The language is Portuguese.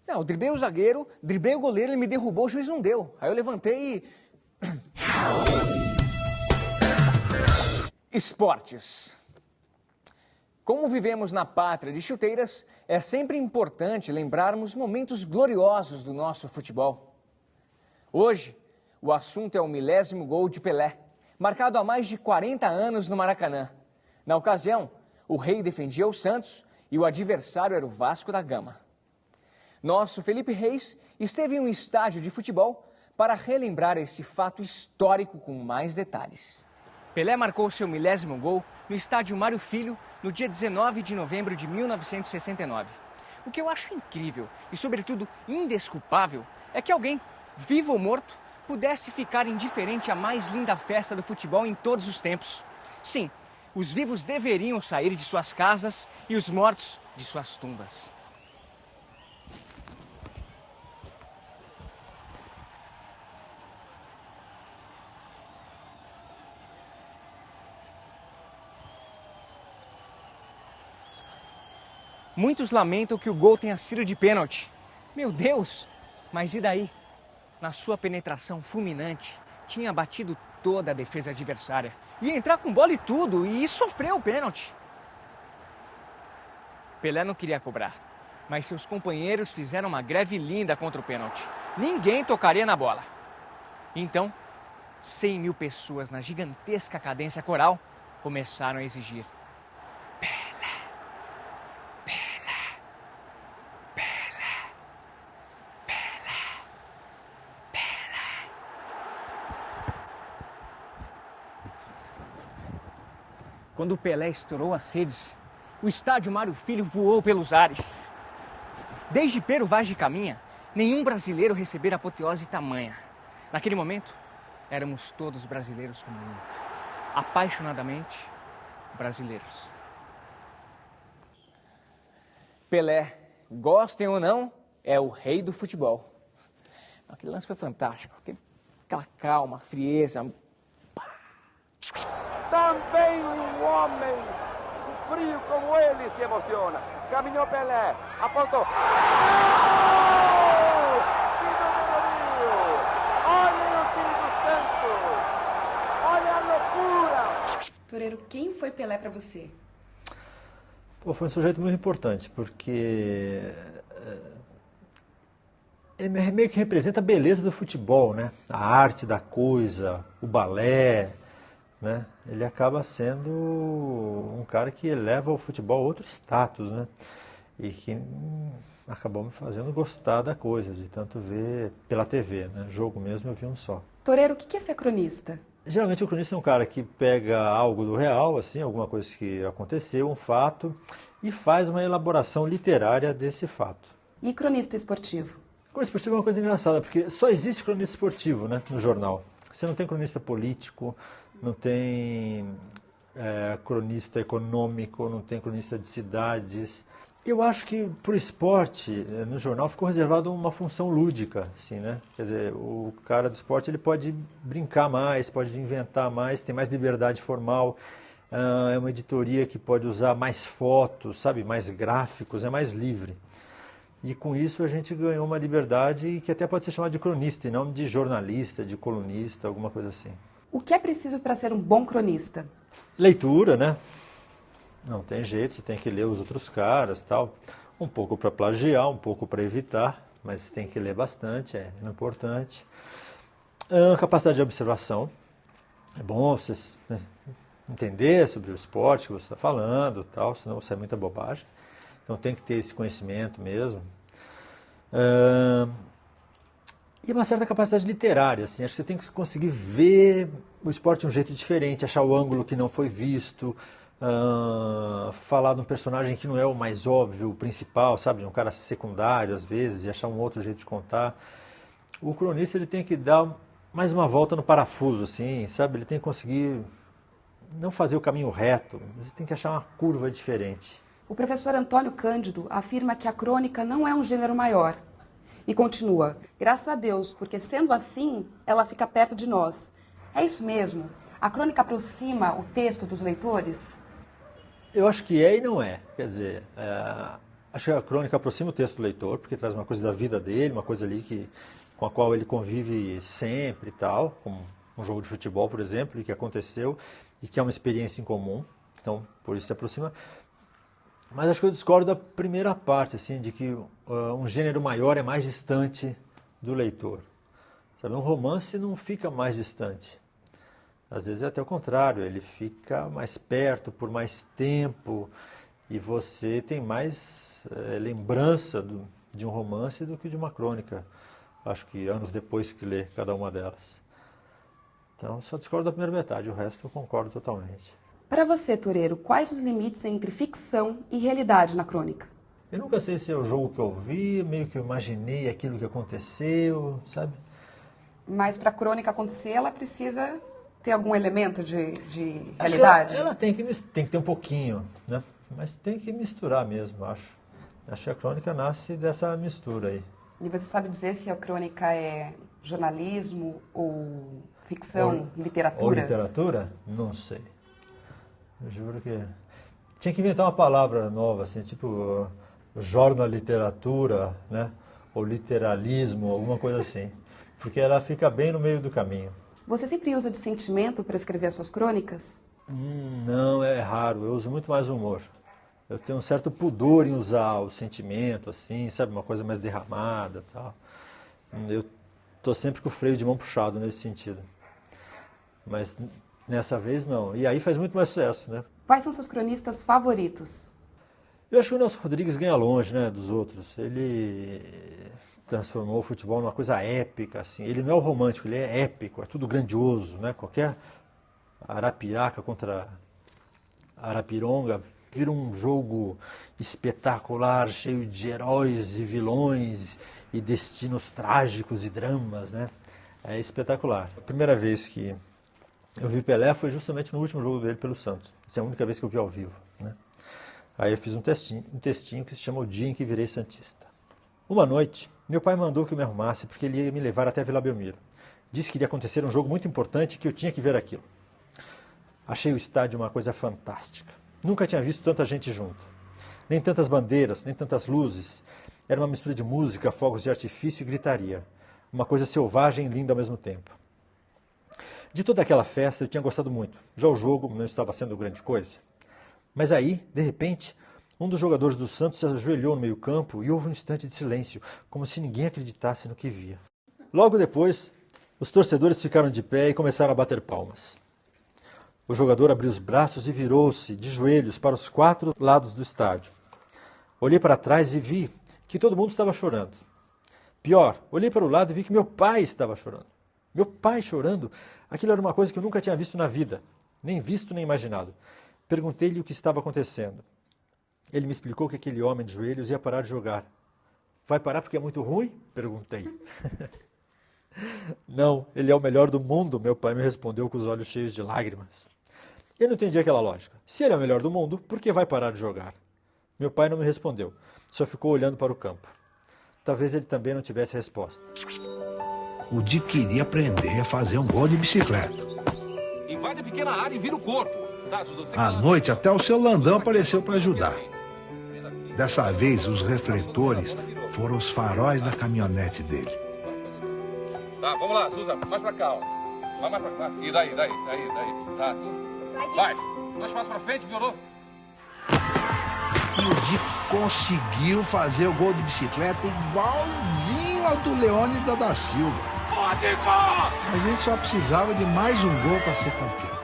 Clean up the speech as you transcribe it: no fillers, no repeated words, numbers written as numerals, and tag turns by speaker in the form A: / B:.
A: Não, eu driblei o zagueiro, driblei o goleiro, ele me derrubou, o juiz não deu. Aí eu levantei e... Esportes. Como vivemos na pátria de chuteiras, é sempre importante lembrarmos momentos gloriosos do nosso futebol. Hoje, o assunto é o 1000º gol de Pelé, marcado há mais de 40 anos no Maracanã. Na ocasião, o rei defendia o Santos e o adversário era o Vasco da Gama. Nosso Felipe Reis esteve em um estádio de futebol para relembrar esse fato histórico com mais detalhes. Pelé marcou seu 1000º gol no estádio Mário Filho no dia 19 de novembro de 1969. O que eu acho incrível e, sobretudo, indesculpável é que alguém, vivo ou morto, pudesse ficar indiferente à mais linda festa do futebol em todos os tempos. Sim, os vivos deveriam sair de suas casas e os mortos de suas tumbas. Muitos lamentam que o gol tenha sido de pênalti. Meu Deus! Mas e daí? Na sua penetração fulminante, tinha batido toda a defesa adversária. Ia entrar com bola e tudo, e sofreu o pênalti. Pelé não queria cobrar, mas seus companheiros fizeram uma greve linda contra o pênalti. Ninguém tocaria na bola. Então, 100.000 pessoas na gigantesca cadência coral começaram a exigir: quando o Pelé estourou as redes, o estádio Mário Filho voou pelos ares. Desde Pero Vaz de Caminha, nenhum brasileiro recebera apoteose tamanha. Naquele momento, éramos todos brasileiros como nunca. Apaixonadamente brasileiros. Pelé, gostem ou não, é o rei do futebol. Aquele lance foi fantástico. Aquela calma, frieza.
B: Também um homem frio como ele se emociona. Caminhou Pelé, apontou. Gol! Que número 1000! Olhem o time do Santos! Olha a loucura!
C: Toreiro, quem foi Pelé para você?
D: Foi um sujeito muito importante, porque ele meio que representa a beleza do futebol, né? A arte da coisa, o balé, né? Ele acaba sendo um cara que eleva o futebol a outro status, né? E que acabou me fazendo gostar da coisa, de tanto ver pela TV, né? Jogo mesmo eu vi um só.
C: Toreiro, o que é ser cronista?
D: Geralmente o cronista é um cara que pega algo do real, assim, alguma coisa que aconteceu, um fato, e faz uma elaboração literária desse fato.
C: E cronista esportivo?
D: Cronista esportivo é uma coisa engraçada, porque só existe cronista esportivo, né, no jornal. Você não tem cronista político, não tem cronista econômico, não tem cronista de cidades. Eu acho que para o esporte, no jornal, ficou reservado uma função lúdica, assim, né? Quer dizer, o cara do esporte ele pode brincar mais, pode inventar mais, tem mais liberdade formal, é uma editoria que pode usar mais fotos, sabe, mais gráficos, é mais livre. E com isso a gente ganhou uma liberdade que até pode ser chamada de cronista, e não de jornalista, de colunista, alguma coisa assim.
C: O que é preciso para ser um bom cronista?
D: Leitura, né? Não tem jeito, você tem que ler os outros caras, tal. Um pouco para plagiar, um pouco para evitar, mas tem que ler bastante, é importante. Capacidade de observação. É bom você entender sobre o esporte que você está falando, tal, senão sai muita bobagem. Então tem que ter esse conhecimento mesmo. E uma certa capacidade literária, assim. Acho que você tem que conseguir ver o esporte de um jeito diferente, achar o ângulo que não foi visto, falar de um personagem que não é o mais óbvio, o principal, sabe, de um cara secundário às vezes, e achar um outro jeito de contar. O cronista ele tem que dar mais uma volta no parafuso, assim, sabe, ele tem que conseguir não fazer o caminho reto, você tem que achar uma curva diferente.
C: O professor Antônio Cândido afirma que a crônica não é um gênero maior. E continua: graças a Deus, porque sendo assim, ela fica perto de nós. É isso mesmo? A crônica aproxima o texto dos leitores?
D: Eu acho que é e não é. Quer dizer, a Acho que a crônica aproxima o texto do leitor, porque traz uma coisa da vida dele, uma coisa ali com a qual ele convive sempre e tal, como um jogo de futebol, por exemplo, e que aconteceu, e que é uma experiência em comum, então por isso se aproxima. Mas acho que eu discordo da primeira parte, assim, de que um gênero maior é mais distante do leitor. Sabe, um romance não fica mais distante. Às vezes é até o contrário, ele fica mais perto por mais tempo e você tem mais lembrança de um romance do que de uma crônica. Acho que anos depois que lê cada uma delas. Então, só discordo da primeira metade, o resto eu concordo totalmente.
C: Para você, Toureiro, quais os limites entre ficção e realidade na crônica?
D: Eu nunca sei se é o jogo que eu vi, meio que eu imaginei aquilo que aconteceu, sabe?
C: Mas para a crônica acontecer, ela precisa ter algum elemento de realidade?
D: Ela tem que ter um pouquinho, né? Mas tem que misturar mesmo, acho. Acho que a crônica nasce dessa mistura aí.
C: E você sabe dizer se a crônica é jornalismo ou ficção, literatura?
D: Ou literatura? Não sei. Eu juro que... Tinha que inventar uma palavra nova, assim, tipo jornaliteratura, né? Ou literalismo, alguma coisa assim. Porque ela fica bem no meio do caminho.
C: Você sempre usa de sentimento para escrever as suas crônicas?
D: Não, é raro. Eu uso muito mais humor. Eu tenho um certo pudor em usar o sentimento, assim, sabe? Uma coisa mais derramada e tal. Eu estou sempre com o freio de mão puxado nesse sentido. Mas nessa vez não. E aí faz muito mais sucesso, né?
C: Quais são seus cronistas favoritos?
D: Eu acho que o Nelson Rodrigues ganha longe, né, dos outros. Ele transformou o futebol numa coisa épica, assim. Ele não é o romântico, ele é épico, é tudo grandioso, né? Qualquer Arapiraca contra Arapironga vira um jogo espetacular, cheio de heróis e vilões e destinos trágicos e dramas, né? É espetacular. A primeira vez que eu vi Pelé foi justamente no último jogo dele pelo Santos. Essa é a única vez que eu vi ao vivo, né? Aí eu fiz um textinho que se chama O Dia em que Virei Santista. Uma noite, meu pai mandou que eu me arrumasse porque ele ia me levar até Vila Belmiro. Disse que iria acontecer um jogo muito importante e que eu tinha que ver aquilo. Achei o estádio uma coisa fantástica. Nunca tinha visto tanta gente junto. Nem tantas bandeiras, nem tantas luzes. Era uma mistura de música, fogos de artifício e gritaria. Uma coisa selvagem e linda ao mesmo tempo. De toda aquela festa eu tinha gostado muito. Já o jogo não estava sendo grande coisa. Mas aí, de repente, um dos jogadores do Santos se ajoelhou no meio-campo e houve um instante de silêncio, como se ninguém acreditasse no que via. Logo depois, os torcedores ficaram de pé e começaram a bater palmas. O jogador abriu os braços e virou-se de joelhos para os 4 lados do estádio. Olhei para trás e vi que todo mundo estava chorando. Pior, olhei para o lado e vi que meu pai estava chorando. Meu pai chorando? Aquilo era uma coisa que eu nunca tinha visto na vida, nem visto nem imaginado. Perguntei-lhe o que estava acontecendo. Ele me explicou que aquele homem de joelhos ia parar de jogar. Vai parar porque é muito ruim? Perguntei. Não, ele é o melhor do mundo, meu pai me respondeu com os olhos cheios de lágrimas. Eu não entendi aquela lógica. Se ele é o melhor do mundo, por que vai parar de jogar? Meu pai não me respondeu, só ficou olhando para o campo. Talvez ele também não tivesse resposta.
E: O Di queria aprender a fazer um gol de bicicleta.
F: Invade a pequena área e vira o corpo.
E: À noite, até o seu Landão apareceu para ajudar. Dessa vez, os refletores foram os faróis da caminhonete dele.
F: Tá, vamos lá, Suza, mais pra cá, ó. Vai mais pra cá. E daí. Tá, vai. 2 passos pra frente, violou.
E: E o Di conseguiu fazer o gol de bicicleta igualzinho ao do Leônidas da Silva.
F: Pode, gol!
E: A gente só precisava de mais um gol para ser campeão.